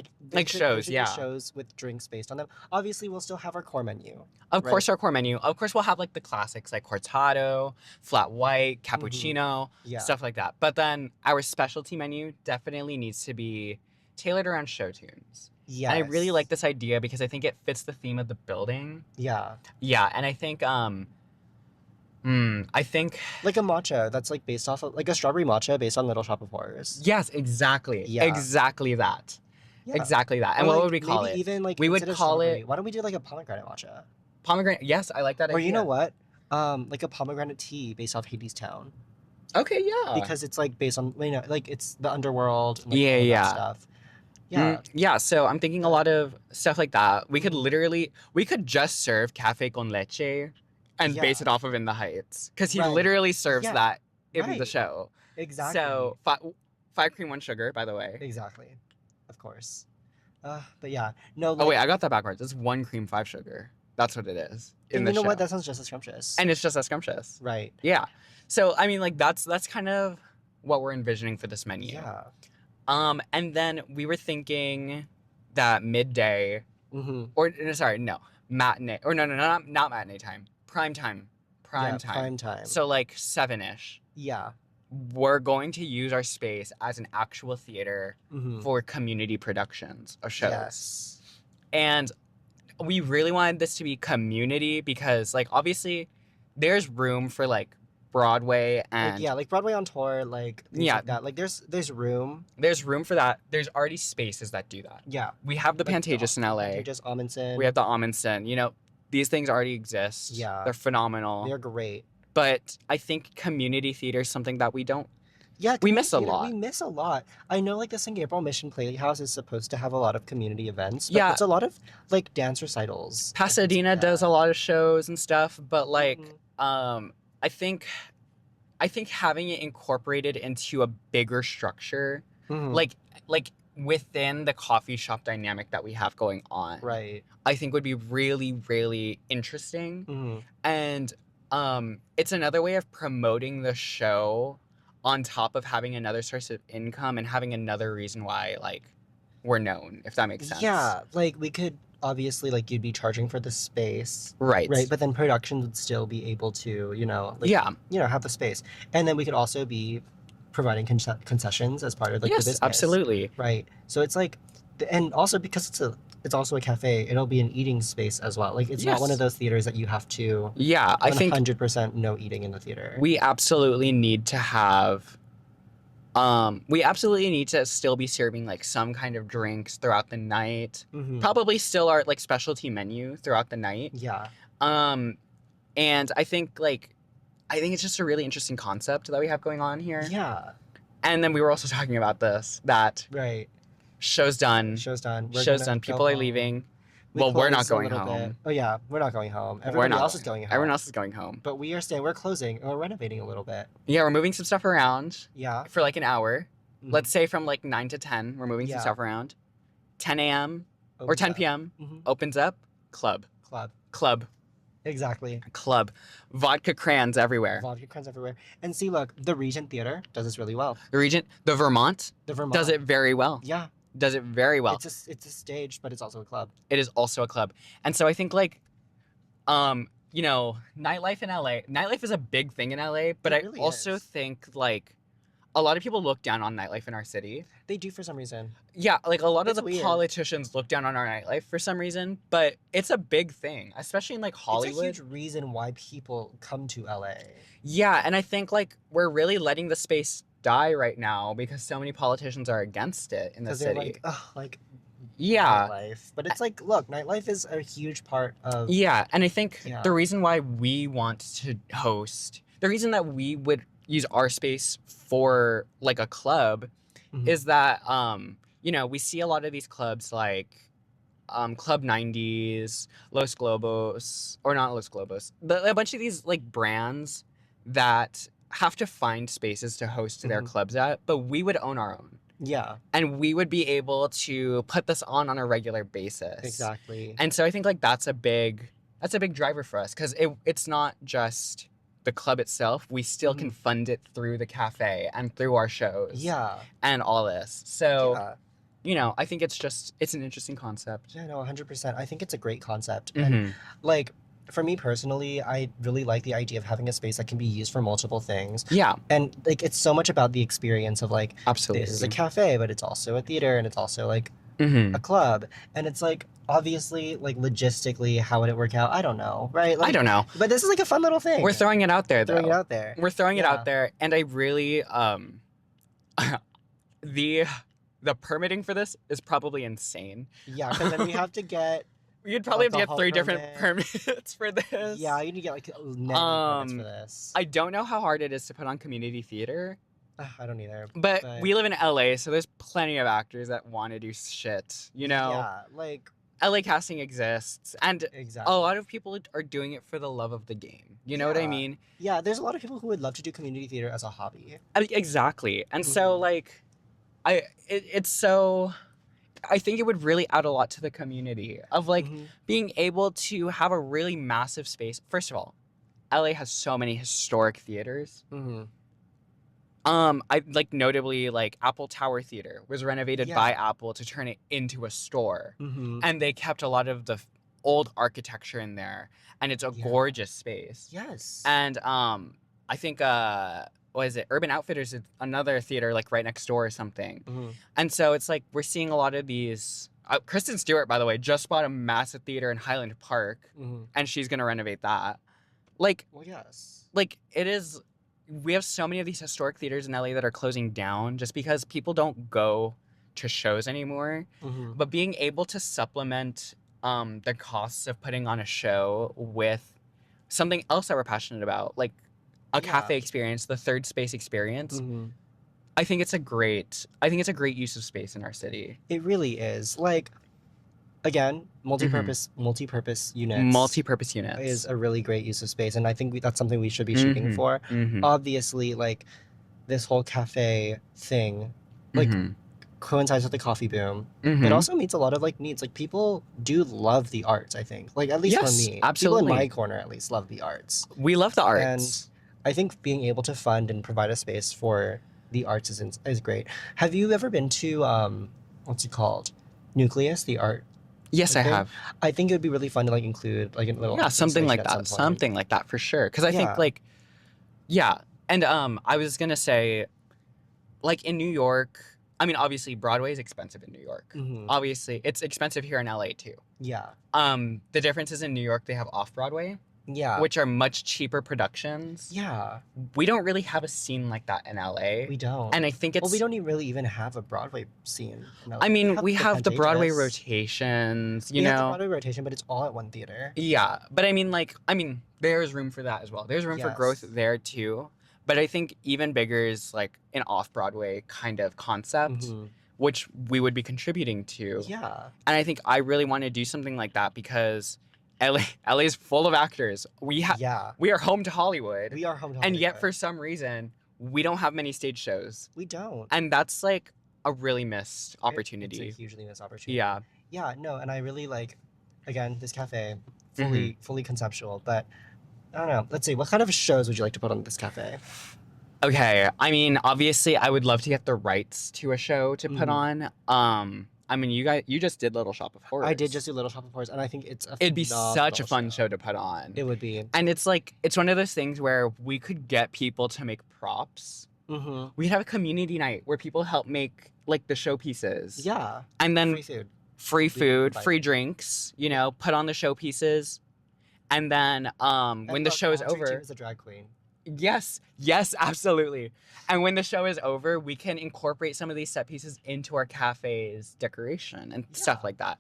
shows, yeah. Shows with drinks based on them. Obviously, we'll still have our core menu. Of course, our core menu. Of course, we'll have like the classics like cortado, flat white, cappuccino, stuff like that. But then our specialty menu definitely needs to be tailored around show tunes. Yeah, and I really like this idea because I think it fits the theme of the building. Yeah. Yeah, and I think like a matcha that's like based off of like a strawberry matcha based on Little Shop of Horrors. Yes, exactly. Yeah. Exactly that. Yeah. Exactly that. And or what like, would we call it? Even like we would call it. Why don't we do like a pomegranate matcha? Pomegranate. Yes, I like that idea. Or you know what? Like a pomegranate tea based off Hades Town. Okay, yeah. Because it's like based on like it's the underworld. And, like, all that stuff. Yeah. Yeah. So I'm thinking a lot of stuff like that. We could just serve cafe con leche. And base it off of In the Heights. Because he literally serves that in the show. Exactly. So, 5 cream, 1 sugar, by the way. Exactly. Of course. But yeah. No. Like, oh, wait, I got that backwards. It's 1 cream, 5 sugar. That's what it is. In the show. You know what? That sounds just as scrumptious. And it's just as scrumptious. Right. Yeah. So, I mean, like, that's kind of what we're envisioning for this menu. Yeah. And then we were thinking that midday, matinee. Or no, not matinee time. Prime time. Prime time. So like 7-ish. Yeah. We're going to use our space as an actual theater for community productions of shows. Yes. And we really wanted this to be community because like obviously there's room for like Broadway and like Broadway on tour, like like that. Like there's room. There's room for that. There's already spaces that do that. Yeah. We have the Pantages in LA. Pantages, Amundsen. We have the Amundsen. You know, these things already exist. Yeah. They're phenomenal. They're great. But I think community theater is something that we don't. Yeah, we miss a lot. We miss a lot. I know, like the St. Gabriel Mission Playhouse is supposed to have a lot of community events. But it's a lot of like dance recitals. Pasadena does a lot of shows and stuff, but like, I think having it incorporated into a bigger structure, like within the coffee shop dynamic that we have going on, right? I think would be really, really interesting. And it's another way of promoting the show on top of having another source of income and having another reason why like we're known, if that makes sense. Yeah, like we could obviously like you'd be charging for the space, Right. right? But then production would still be able to, like, Yeah. have the space, and then we could also be providing concessions as part of like the Yes, business, absolutely. right? So it's like, and also because it's also a cafe, it'll be an eating space as well. Like it's not one Yes. of those theaters that you have to Yeah, I think 100% no eating in the theater. we absolutely need to have we absolutely need to still be serving like some kind of drinks throughout the night. Mhm. Probably still our like specialty menu throughout the night. Yeah. And I think it's just a really interesting concept that we have going on here. Yeah. And then we were also talking about this, that Right. show's done. Show's done. Show's done. People are leaving. Well, we're not going home. Oh yeah, we're not going home. Everybody else is going home. Everyone else is going home. But we are staying. We're closing and we're renovating a little bit. Yeah, we're moving some stuff around. Yeah. For like an hour. Mhm. Let's say from like 9 to 10, we're moving some Yeah. stuff around. 10 a.m. or Opens 10 up. p.m. Mhm. opens up. Club. Exactly. Vodka crayons everywhere. Vodka crayons everywhere. And see, look, the Regent Theater does this really well. The Vermont The Vermont does it very well. Yeah. Does it very well. It's a stage, but it's also a club. It is also a club. And so I think nightlife in LA. Nightlife is a big thing in LA, but It I really also is. think like a lot of people look down on nightlife in our city. They do for some reason. Yeah, like a lot It's of the weird. politicians look down on our nightlife for some reason, but it's a big thing, especially in like Hollywood. It's a huge reason why people come to LA. Yeah, and I think like we're really letting the space die right now because so many politicians are against it in the Because they're city. like, oh, like Yeah. nightlife. But it's like, look, nightlife is a huge part of. Yeah, and I think Yeah. the reason why we want to host, the reason that we would use our space for like a club Mhm. is that we see a lot of these clubs like Club 90s, Los Globos, or not Los Globos, but a bunch of these like brands that have to find spaces to host their Mhm. clubs at, but we would own our own. Yeah, And we would be able to put this on a regular basis. exactly. And so I think like that's a big driver for us because it's not just the club itself. We still can fund it through the cafe and through our shows. Yeah. And all this. So, Yeah. I think it's an interesting concept. Yeah, no, 100%. I think it's a great concept. Mhm. And like, for me personally, I really like the idea of having a space that can be used for multiple things. Yeah, And like, it's so much about the experience of like, absolutely. this is a cafe, but it's also a theater and it's also like Mhm. a club. And it's like, obviously, like logistically, how would it work out? I don't know, right? Like, I don't know. But this is like a fun little thing. We're throwing it out there, though. throwing it out there. We're throwing it Yeah. out there, and I really the permitting for this is probably insane. Yeah, because then we have to get. You'd probably have to get Alcohol 3 different permit. permits for this. Yeah, you need to get like many permits for this. I don't know how hard it is to put on community theater, I don't either. but But- we live in LA, so there's plenty of actors that want to do shit. Yeah, like LA casting exists, and exactly. a lot of people are doing it for the love of the game. You know what I Yeah. mean? Yeah, there's a lot of people who would love to do community theater as a hobby. Exactly. And so Mhm. like it's so I think it would really add a lot to the community of like Mhm. being able to have a really massive space. First of all, LA has so many historic theaters. Mhm. I like notably like Apple Tower Theater was renovated Yeah. by Apple to turn it into a store. Mhm. And they kept a lot of the old architecture in there, and it's a Yeah. gorgeous space. Yes. And I think what is it? Urban Outfitters is another theater like right next door or something. Mhm. And so it's like we're seeing a lot of these. Kristen Stewart, by the way, just bought a massive theater in Highland Park, Mhm. and she's gonna renovate that. Like Well, yes. it is. We have so many of these historic theaters in LA that are closing down just because people don't go to shows anymore. Mhm. But being able to supplement the costs of putting on a show with something else that we're passionate about, like a Yeah. cafe experience, the third space experience, Mhm. I think it's a great use of space in our city. It really is. Like, again, multi-purpose units. Multi-purpose units is a really great use of space, and I think that's something we should be shooting Mhm. for. Mhm. Obviously, like this whole cafe thing, like Mhm. coincides with the coffee boom, but Mm-hmm. also meets a lot of like needs. Like people do love the arts, I think. Like at least for Yes, me, people in my absolutely. corner at least love the arts. We love the And arts. I think being able to fund and provide a space for the arts is great. Have you ever been to what's it called? Nucleus, the art Yes, I thing? have. I think it would be really fun to like include like a little Yeah, something installation like at some that. point. Something like that for sure. Because I think Yeah. like, yeah, and I was gonna say, like in New York, I mean, obviously Broadway is expensive in New York. Hmm. Obviously, it's expensive here in LA too. Yeah. The difference is in New York they have off Broadway, Yeah. which are much cheaper productions. Yeah. We don't really have a scene like that in LA, We don't. and I think Well, we it's. don't really even have a Broadway scene. No, I we mean, have we the have the Broadway Pantages. rotations, you We have the know. Broadway rotation, but it's all at one theater. Yeah, but I mean, there's room for that as well. There's room for growth Yes. there too. But I think even bigger is like an off-Broadway kind of concept, Hmm. which we would be contributing to. Yeah. And I think I really want to do something like that because LA is full of actors. Yeah. We are home to Hollywood, We are home to and yet Hollywood. for some reason we don't have many stage shows, We don't. and that's like a really missed It's a opportunity. hugely missed opportunity. Yeah. Yeah, no, and I really like, again, this cafe, Mm-hmm. fully conceptual, but I don't know. Let's see, what kind of shows would you like to put on this cafe? Okay, I mean, obviously, I would love to get the rights to a show to put Mhm. on. I mean, you just did Little Shop of Horrors. I did just do Little Shop of Horrors, and I think it's a It'd be such a phenomenal fun show to put on. It would be. And it's like it's one of those things where we could get people to make props. Mm-hmm. We'd have a community night where people help make like the showpieces. Yeah. And then Free food. free We food, provide free it. drinks, you know, put on the showpieces. And then when And the look, show is I'll treat you over, as a drag queen. yes, absolutely. And when the show is over, we can incorporate some of these set pieces into our cafe's decoration and stuff Yeah. like that.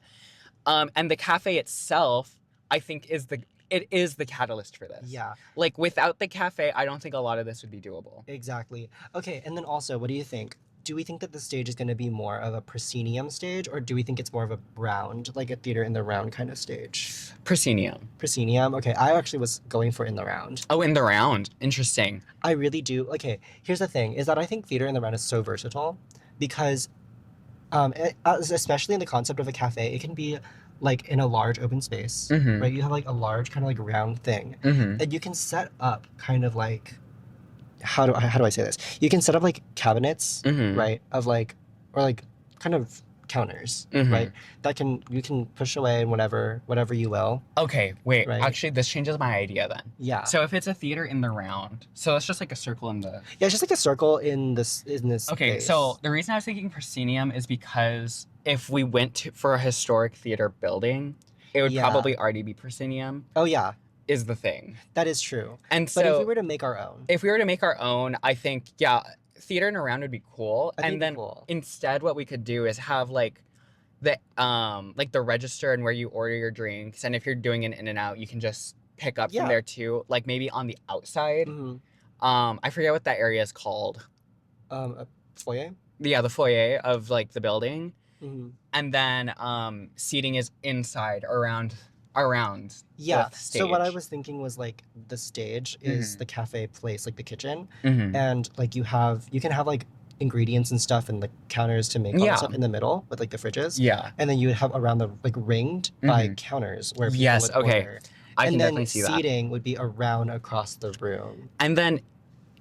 And the cafe itself, I think, it is the catalyst for this. Yeah, Like without the cafe, I don't think a lot of this would be doable. exactly. Okay, and then also, what do you think? Do we think that the stage is going to be more of a proscenium stage, or do we think it's more of a round, like a theater in the round kind of stage? Proscenium. Proscenium? Okay, I actually was going for in the round. Oh, in the round. Interesting. I really do. Okay, here's the thing: is that I think theater in the round is so versatile, because, especially in the concept of a cafe, it can be like in a large open space, Mm-hmm. right? You have like a large kind of like round thing, Mm-hmm. and you can set up kind of like how do I say this? You can set up like cabinets, Mm-hmm. right? Of like or like kind of counters, Mhm. right? That you can push away and whatever you will. Okay, wait. Right. Actually, this changes my idea then. Yeah. So if it's a theater in the round, so it's just like a circle in the. Yeah, it's just like a circle in this Okay, space. so the reason I was thinking proscenium is because if we went for a historic theater building, it would Yeah. probably already be proscenium. Oh yeah, Is the thing. that is true. And But if so we were to make our own, if we were to make our own, I think theater in a round would be cool. I think And it'd be then cool. instead, what we could do is have like the register and where you order your drinks, and if you're doing an in and out, you can just pick up Yeah. from there too. Like maybe on the outside. Mhm. I forget what that area is called. A foyer. Yeah, the foyer of like the building, Mhm. and then seating is inside around Yeah. the So what I stage. was thinking was like the stage is Mhm. the cafe place, like the kitchen, Mhm. and like you can have like ingredients and stuff and the counters to make all Yeah. the stuff in the middle with like the fridges, Yeah. and then you would have around the like ringed by Mhm. counters where people Yes, would okay. order. I And can then definitely see that. seating would be around across the room. And then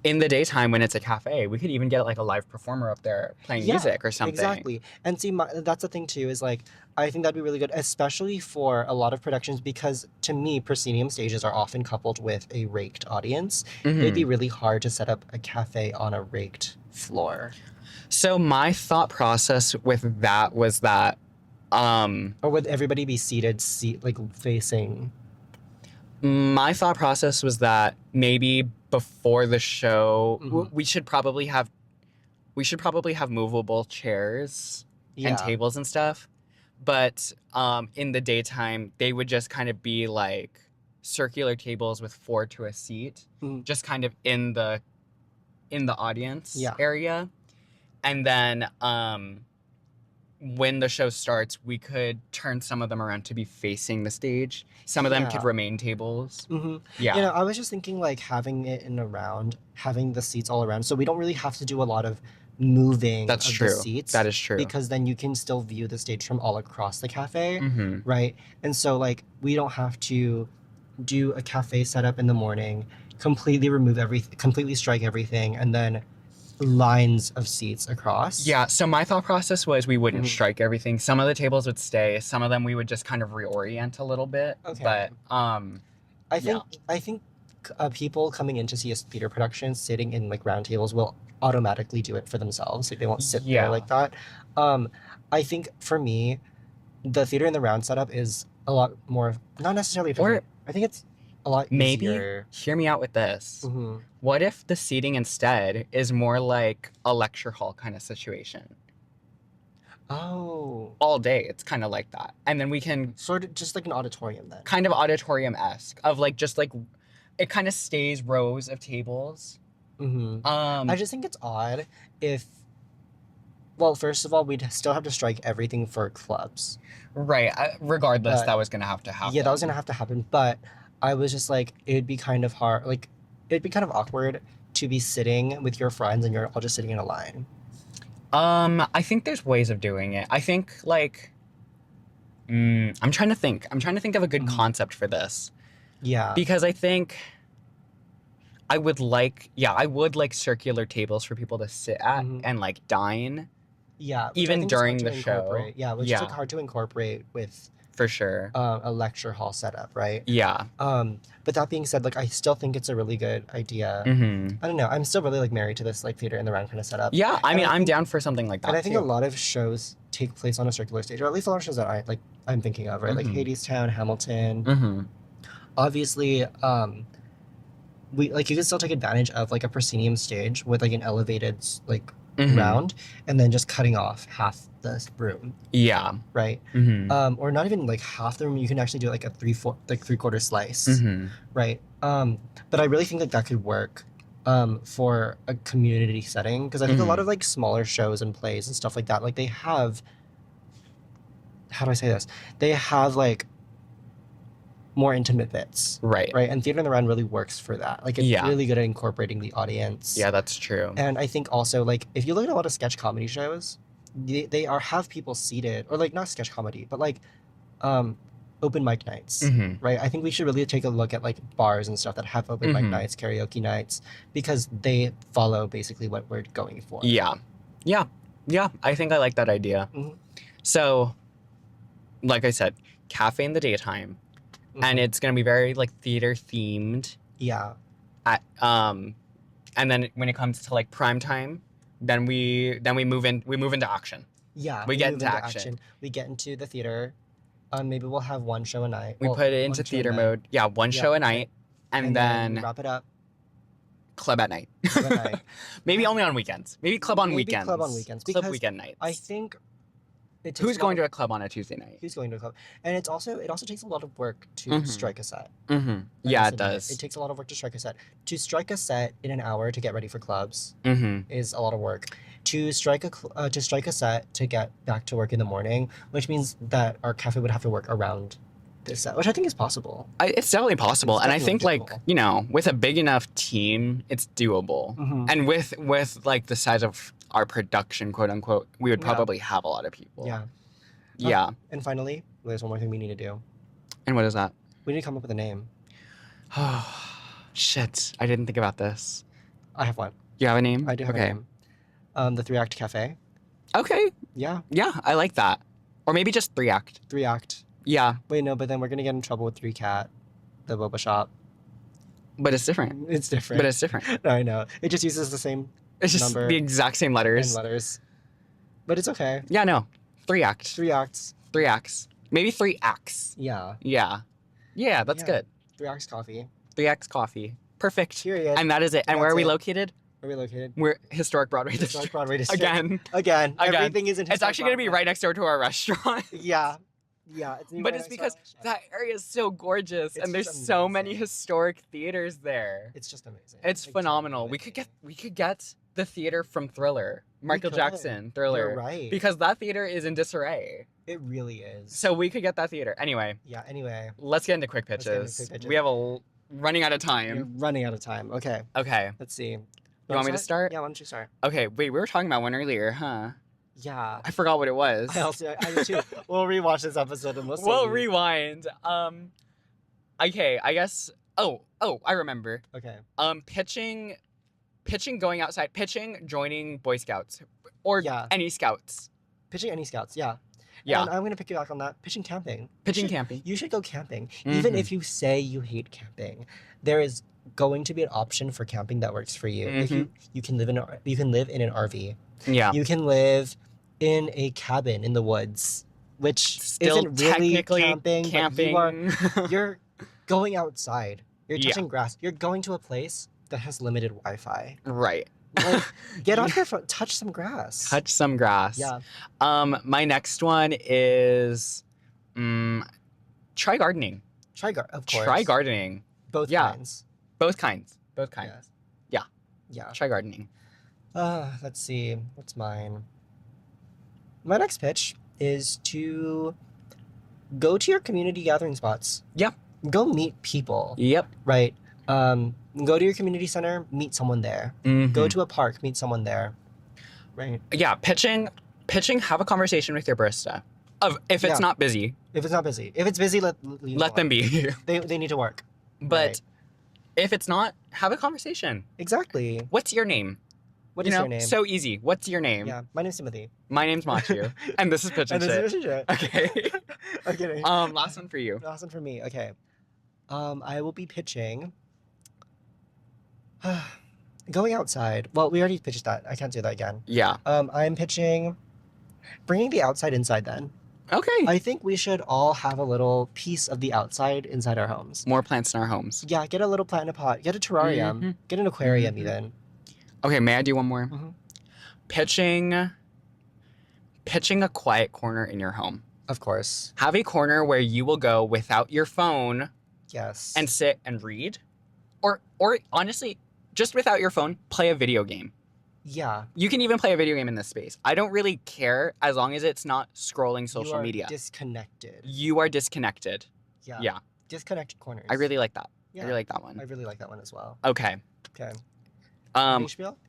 in the daytime when it's a cafe, we could even get like a live performer up there playing Yeah, music or something. Exactly. And see, that's the thing too, is like, I think that'd be really good, especially for a lot of productions, because to me, proscenium stages are often coupled with a raked audience. It'd be Mhm. really hard to set up a cafe on a raked floor. So my thought process with that was that Or would everybody be like facing? my thought process was that maybe before the show Mhm. we should probably have movable chairs Yeah. and tables and stuff. But in the daytime they would just kind of be like circular tables with 4 to a seat, Mhm. just kind of in the audience Yeah. area. And then when the show starts, we could turn some of them around to be facing the stage. Some of them could Yeah. remain tables. Mm-hmm. Yeah. You know, I was just thinking like having it in a round, having the seats all around, so we don't really have to do a lot of moving That's of true. the seats. That is true. Because then you can still view the stage from all across the cafe, Mm-hmm. right? And so like we don't have to do a cafe setup in the morning, completely remove everything, completely strike everything, and then lines of seats across. Yeah, so my thought process was we wouldn't Mhm. strike everything. Some of the tables would stay. Some of them we would just kind of reorient a little bit. Okay. But I think people coming in to see a theater production sitting in like round tables will automatically do it for themselves. Like they won't sit Yeah. there like that. I think for me, the theater in the round setup is a lot more, not necessarily efficient. I think it's a lot maybe easier. hear me out with this. Mhm. What if the seating instead is more like a lecture hall kind of situation? Oh, All day, it's kind of like that. And then we can sort of just like an auditorium then. kind of auditorium-esque of like just like it kind of stays rows of tables. Mm-hmm. I just think it's odd if, well, first of all, we'd still have to strike everything for clubs. Right. Regardless, But- that was going to have to happen. Yeah, that was gonna have to happen. But I was just like, it'd be kind of hard. Like, it'd be kind of awkward to be sitting with your friends and you're all just sitting in a line. I think there's ways of doing it. I think like I'm trying to think. I'm trying to think of a good Mhm. concept for this. Yeah. Because I think I would like circular tables for people to sit at Mhm. and like dine Yeah. Which I even think is hard during to the show. incorporate. Yeah, which is like hard to incorporate with for sure. a lecture hall setup, right? Yeah. But that being said, like I still think it's a really good idea. Mm-hmm. I don't know. I'm still really like married to this like theater in the round kind of setup. Yeah, I And mean, I I'm think- down for something like that And I think too. a lot of shows take place on a circular stage, or at least a lot of shows that I'm thinking of, right? Like Mhm. Hadestown, Hamilton. Mm-hmm. Obviously, we like you can still take advantage of like a proscenium stage with like an elevated like Mhm. round, and then just cutting off half the room, Yeah. right? Mm-hmm. Or not even like half the room. You can actually do like a three-quarter slice, Mm-hmm. right? But I really think that could work for a community setting, because I think a lot Mhm. of like smaller shows and plays and stuff like that, like they have, how do I say this? They have like more intimate bits, Right. right? And theater in the round really works for that. Like it's Yeah. really good at incorporating the audience. Yeah, that's true. And I think also like if you look at a lot of sketch comedy shows, they have people seated, or like not sketch comedy, but like open mic nights. Mm-hmm. Right, I think we should really take a look at like bars and stuff that have open mic Mhm. nights, karaoke nights, because they follow basically what we're going for. Yeah. Yeah. Yeah. I think I like that idea. Mhm. So, like I said, cafe in the daytime, and Mhm. it's gonna be very like theater themed. Yeah. And then when it comes to like prime time, then we move into action. Yeah. We get move into action. We get into the theater. Maybe we'll have one show a night. We Well, put it one into show a theater night. mode. Yeah, one Yeah, show a okay. night, and we then wrap it up. club at night. Club at night. Maybe only on weekends. Maybe club on Maybe weekends. club on weekends, Club because weekend nights. I think it takes Who's a lot going to of- a club on a Tuesday night? Who's going to a club? And it also takes a lot of work to Mhm. strike a set. Mm-hmm. I Yeah, must it admit. does. It takes a lot of work to strike a set. To strike a set in an hour to get ready for clubs Mm-hmm. is a lot of work. To strike a set to get back to work in the morning, which means that our cafe would have to work around this set, which I think is possible. It's definitely possible, It's and I definitely think doable. like with a big enough team, it's doable. And with like the size of our production, quote unquote, we would Yeah. probably have a lot of people. Yeah. Yeah. And finally, there's one more thing we need to do. And what is that? We need to come up with a name. Oh, shit! I didn't think about this. I have one. You have a name? I do have okay. a name. The 3-act cafe. Okay. Yeah. Yeah, I like that. Or maybe just 3-act. 3-act. Yeah, Wait, no, but then we're gonna get in trouble with 3-cat, the boba shop. but it's different. It's different. But it's different. I know. It just uses the same It's just Number the exact same and letters. letters. But it's okay. Yeah, no. 3-act. 3 acts. 3 acts. Maybe 3 acts. Yeah. Yeah. Yeah, that's Yeah. good. 3 acts coffee. 3 acts coffee. Perfect. Period. And that is it. And where That's are we it. located? Where are we located? We're Historic Broadway Historic District. Broadway District. Again. Again. Again. Everything is in It's Historic actually going to be Broadway. right next door to our restaurant. Yeah. Yeah. It's But it's because that area is so gorgeous It's and there's just so many amazing. historic theaters there. It's just amazing. It's Like, phenomenal. totally We could get the theater from Thriller. Michael could. Jackson, Thriller. You're right. Because that theater is in disarray. It really is. So we could get that theater. Anyway, Yeah. Anyway, let's get into quick Let's get into pitches. quick pitches. We have running out of you're time. running out of time. Okay. Okay. Let's see. You want me to start? Yeah, why don't you start? Okay, wait, we were talking about one earlier, huh? Yeah. I forgot what it was. I did too. We'll rewatch this episode and We'll rewind. Okay, I guess. Oh, I remember. Okay. Pitching, going outside, pitching, joining Boy Scouts, or any scouts. Pitching any scouts, yeah. Yeah. And I'm gonna pick you back on that. Pitching camping. Camping. You should go camping. Even if you say you hate camping, there is going to be an option for camping that works for you. If you can live in an RV. Yeah. You can live in a cabin in the woods, which Still isn't really technically camping. But you're going outside. You're touching grass. You're going to a place that has limited Wi-Fi. Right. Like, get on your phone, touch some grass. Touch some grass. Yeah. My next one is try gardening. Of course. Try gardening. Both kinds. Both kinds. Yes. Yeah. Yeah. Try gardening. Let's see. What's mine? My next pitch is to go to your community gathering spots. Yeah. Go meet people. Yep. Right. Go to your community center, meet someone there. Go to a park, meet someone there. Right. Yeah, pitching, have a conversation with your barista. If it's not busy. If it's not busy. If it's busy, let them be. They need to work. But if it's not, have a conversation. Exactly. What's your name? What is your name? So easy. What's your name? Yeah, my name's Timothy. My name's Machu. And this is Pitch and Shit. Okay. I'm kidding. Last one for you. Last one for me. Okay. I will be pitching. Going outside. Well, we already pitched that. I can't do that again. Yeah. I'm pitching bringing the outside inside then. Okay. I think we should all have a little piece of the outside inside our homes. More plants in our homes. Yeah, get a little plant in a pot. Get a terrarium. Get an aquarium even. Okay, may I do one more? Mm-hmm. Pitching a quiet corner in your home. Of course. Have a corner where you will go without your phone. Yes. And sit and read. Or honestly, just without your phone, play a video game. Yeah. You can even play a video game in this space. I don't really care as long as it's not scrolling social media. Disconnected. You are disconnected. Yeah. Yeah. Disconnected corners. I really like that. Yeah. I really like that one. I really like that one as well. Okay. Okay.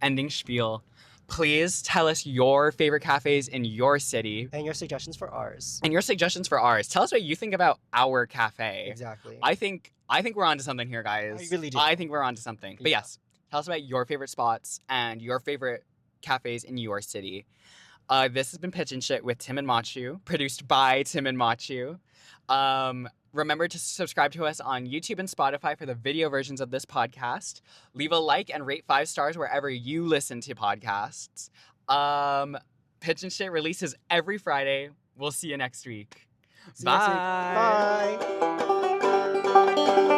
Ending spiel. Please tell us your favorite cafes in your city. And your suggestions for ours. Tell us what you think about our cafe. Exactly. I think we're onto something here, guys. I really do. I think we're onto something. But Yeah. yes, tell us about your favorite spots and your favorite cafes in your city. This has been Pitch and Shit with Tim and Machu, produced by Tim and Machu. Remember to subscribe to us on YouTube and Spotify for the video versions of this podcast. Leave a like and rate 5 stars wherever you listen to podcasts. Pitch and Shit releases every Friday. We'll see you next week. See you next week. Bye.